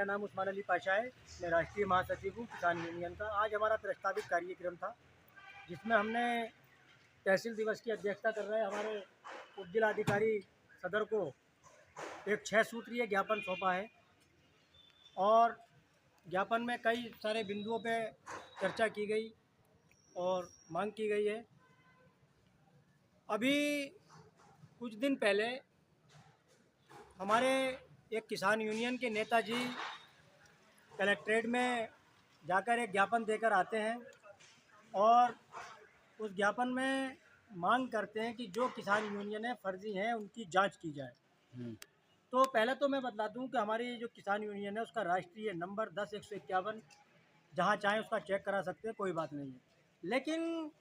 मेरा नाम उस्मान अली पाशा है। मैं राष्ट्रीय महासचिव हूँ किसान यूनियन का। आज हमारा प्रस्तावित कार्यक्रम था जिसमें हमने तहसील दिवस की अध्यक्षता कर रहे हमारे उप जिलाधिकारी सदर को एक 6 सूत्रीय ज्ञापन सौंपा है और ज्ञापन में कई सारे बिंदुओं पे चर्चा की गई और मांग की गई है। अभी कुछ दिन पहले हमारे एक किसान यूनियन के नेताजी कलेक्ट्रेट में जाकर एक ज्ञापन देकर आते हैं और उस ज्ञापन में मांग करते हैं कि जो किसान यूनियनें फर्जी हैं उनकी जांच की जाए। तो पहले तो मैं बता दूं कि हमारी जो किसान यूनियन है उसका राष्ट्रीय नंबर 10-151, जहां चाहें उसका चेक करा सकते हैं, कोई बात नहीं है। लेकिन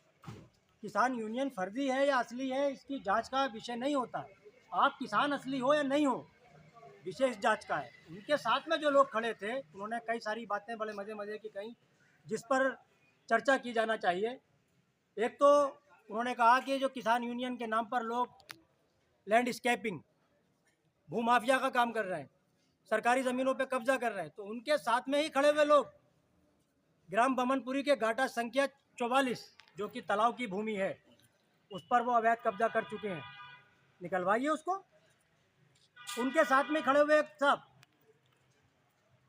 किसान यूनियन फर्जी है या असली है इसकी जांच का विषय नहीं होता। आप किसान असली हो या नहीं हो, विशेष जांच का है। उनके साथ में जो लोग खड़े थे उन्होंने कई सारी बातें बड़े मज़े की कहीं जिस पर चर्चा की जाना चाहिए। एक तो उन्होंने कहा कि जो किसान यूनियन के नाम पर लोग लैंडस्केपिंग, भूमाफिया का काम कर रहे हैं, सरकारी ज़मीनों पे कब्जा कर रहे हैं, तो उनके साथ में ही खड़े हुए लोग ग्राम बमनपुरी के घाटा संख्या 44 जो कि तालाब की भूमि है उस पर वो अवैध कब्जा कर चुके हैं, निकलवाइए उसको। उनके साथ में खड़े हुए सब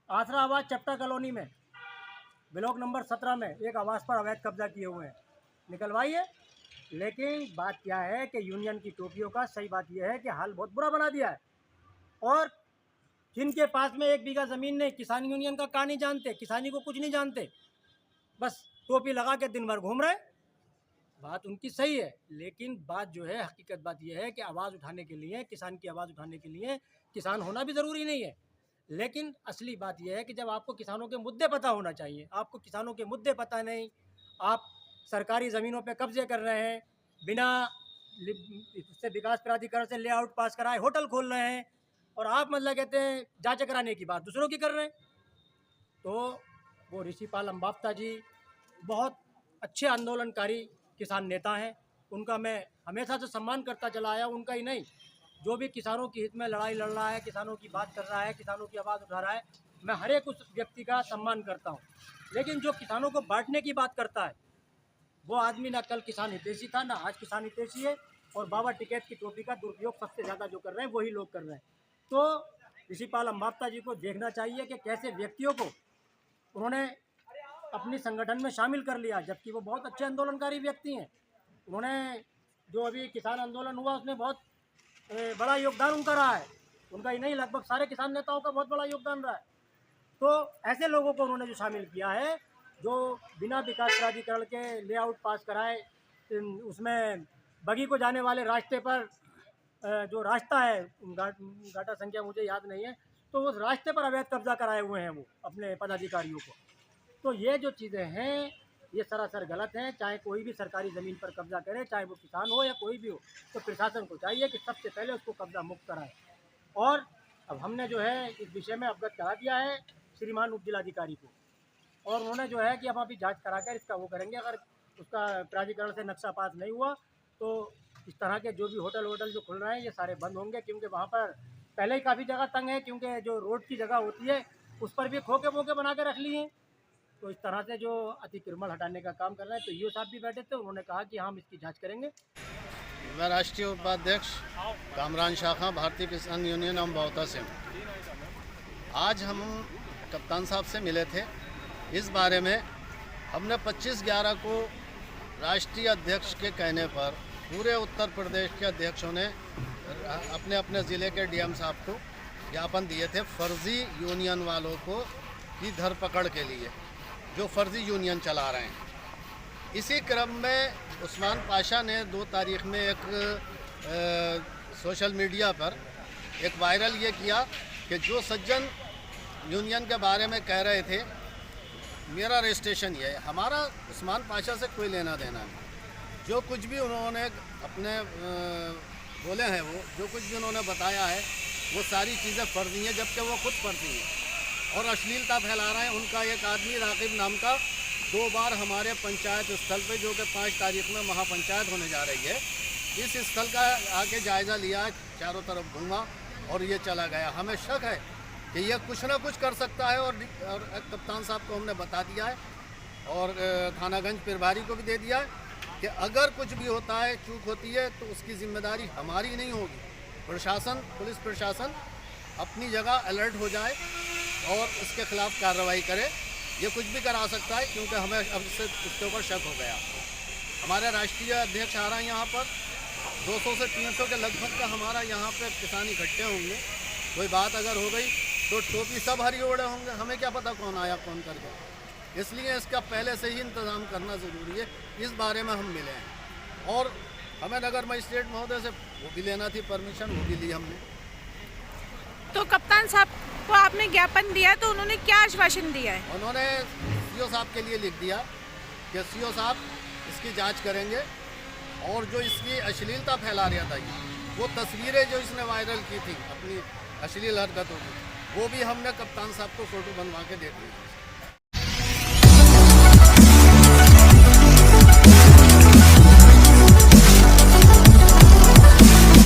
आसरा आवास चट्टा कॉलोनी में ब्लॉक नंबर 17 में एक आवास पर अवैध कब्जा किए हुए हैं, निकलवाइए। लेकिन बात क्या है कि यूनियन की टोपियों का सही बात यह है कि हाल बहुत बुरा बना दिया है और जिनके पास में 1 बीघा ज़मीन नहीं, किसान यूनियन का कहानी जानते, किसानी को कुछ नहीं जानते, बस टोपी लगा के दिन भर घूम रहे। बात उनकी सही है, लेकिन बात जो है हकीकत बात यह है कि आवाज़ उठाने के लिए, किसान की आवाज़ उठाने के लिए किसान होना भी ज़रूरी नहीं है। लेकिन असली बात यह है कि जब आपको किसानों के मुद्दे पता होना चाहिए, आपको किसानों के मुद्दे पता नहीं, आप सरकारी ज़मीनों पे कब्जे कर रहे हैं, बिना उससे विकास प्राधिकरण से लेआउट पास कराए होटल खोल रहे हैं और आप मतलब कहते हैं जांच कराने की बात दूसरों की कर रहे हैं। तो वो ऋषिपाल अम्बाफ्ता जी बहुत अच्छे आंदोलनकारी किसान नेता हैं, उनका मैं हमेशा से सम्मान करता चला आया। उनका ही नहीं, जो भी किसानों के हित में लड़ाई लड़ रहा है, किसानों की बात कर रहा है, किसानों की आवाज़ उठा रहा है, मैं हर एक उस व्यक्ति का सम्मान करता हूँ। लेकिन जो किसानों को बांटने की बात करता है वो आदमी ना कल किसान हितैषी था ना आज किसान हितैषी है और बाबा टिकैत की टोपी का दुरुपयोग सबसे ज़्यादा जो कर रहे हैं वही लोग कर रहे हैं। तो ऋषिपाल अम्बाफ्ता जी को देखना चाहिए कि कैसे व्यक्तियों को उन्होंने अपनी संगठन में शामिल कर लिया, जबकि वो बहुत अच्छे आंदोलनकारी व्यक्ति हैं। उन्होंने जो अभी किसान आंदोलन हुआ उसमें बहुत बड़ा योगदान उनका रहा है, उनका ही नहीं लगभग सारे किसान नेताओं का बहुत बड़ा योगदान रहा है। तो ऐसे लोगों को उन्होंने जो शामिल किया है जो बिना विकास प्राधिकरण के लेआउट पास कराए, उसमें बगी को जाने वाले रास्ते पर जो रास्ता है घाटा संख्या मुझे याद नहीं है, तो उस रास्ते पर अवैध कब्जा कराए हुए हैं वो अपने पदाधिकारियों को। तो ये जो चीज़ें हैं ये सरासर गलत हैं। चाहे कोई भी सरकारी ज़मीन पर कब्जा करे, चाहे वो किसान हो या कोई भी हो, तो प्रशासन को चाहिए कि सबसे पहले उसको कब्जा मुक्त कराए। और अब हमने जो है इस विषय में अवगत करा दिया है श्रीमान उप जिलाधिकारी को, और उन्होंने जो है कि अब अभी जांच कराकर इसका वो करेंगे। अगर उसका प्राधिकरण से नक्शा पास नहीं हुआ तो इस तरह के जो भी होटल जो खुल रहे हैं ये सारे बंद होंगे, क्योंकि वहाँ पर पहले ही काफ़ी जगह तंग है, क्योंकि जो रोड की जगह होती है उस पर भी खोखे वोखे बना के रख लिए हैं। तो इस तरह से जो अतिक्रमण हटाने का काम कर रहे हैं, तो ईओ साहब भी बैठे थे, उन्होंने कहा कि हम इसकी जाँच करेंगे। मैं राष्ट्रीय उपाध्यक्ष कामरान शाखा भारतीय किसान यूनियन अम्बावता से हूँ। आज हम कप्तान साहब से मिले थे। इस बारे में हमने 25/11 को राष्ट्रीय अध्यक्ष के कहने पर पूरे उत्तर प्रदेश के अध्यक्षों ने अपने अपने ज़िले के डीएम साहब को ज्ञापन दिए थे फर्जी यूनियन वालों को की धरपकड़ के लिए, जो फर्जी यूनियन चला रहे हैं। इसी क्रम में उस्मान पाशा ने 2 तारीख में एक सोशल मीडिया पर एक वायरल ये किया कि जो सज्जन यूनियन के बारे में कह रहे थे, मेरा रजिस्ट्रेशन ये है। हमारा उस्मान पाशा से कोई लेना देना नहीं। जो कुछ भी उन्होंने अपने बोले हैं, वो जो कुछ भी उन्होंने बताया है वो सारी चीज़ें फर्जी हैं, जबकि वो खुद फर्जी हैं और अश्लीलता फैला रहे हैं। उनका एक आदमी राकिब नाम का 2 बार हमारे पंचायत स्थल पे, जो कि 5 तारीख में महापंचायत होने जा रही है, इस स्थल का आके जायज़ा लिया, चारों तरफ घूमा और ये चला गया। हमें शक है कि यह कुछ ना कुछ कर सकता है, और कप्तान साहब को हमने बता दिया है और थानागंज प्रभारी को भी दे दिया है कि अगर कुछ भी होता है, चूक होती है, तो उसकी जिम्मेदारी हमारी नहीं होगी। प्रशासन, पुलिस प्रशासन अपनी जगह अलर्ट हो जाए और उसके खिलाफ कार्रवाई करे। ये कुछ भी करा सकता है, क्योंकि हमें अब से उसके ऊपर शक हो गया। हमारे राष्ट्रीय अध्यक्ष आ रहे हैं यहाँ पर, 200 से 300 के लगभग का हमारा यहाँ पे किसान इकट्ठे होंगे। कोई बात अगर हो गई तो टोपी सब हरी ओढ़े होंगे, हमें क्या पता कौन आया कौन कर गया। इसलिए इसका पहले से ही इंतज़ाम करना ज़रूरी है। इस बारे में हम मिले हैं और हमें नगर मजिस्ट्रेट महोदय से वो भी लेना थी परमिशन, वो भी ली हमने। तो कप्तान साहब को आपने ज्ञापन दिया, तो उन्होंने क्या आश्वासन दिया है? उन्होंने सीओ साहब के लिए लिख दिया कि सीओ साहब इसकी जांच करेंगे, और जो इसकी अश्लीलता फैला रहा था, वो तस्वीरें जो इसने वायरल की थी अपनी अश्लील हरकतों की, वो भी हमने कप्तान साहब को फ़ोटो बनवा के दे दी।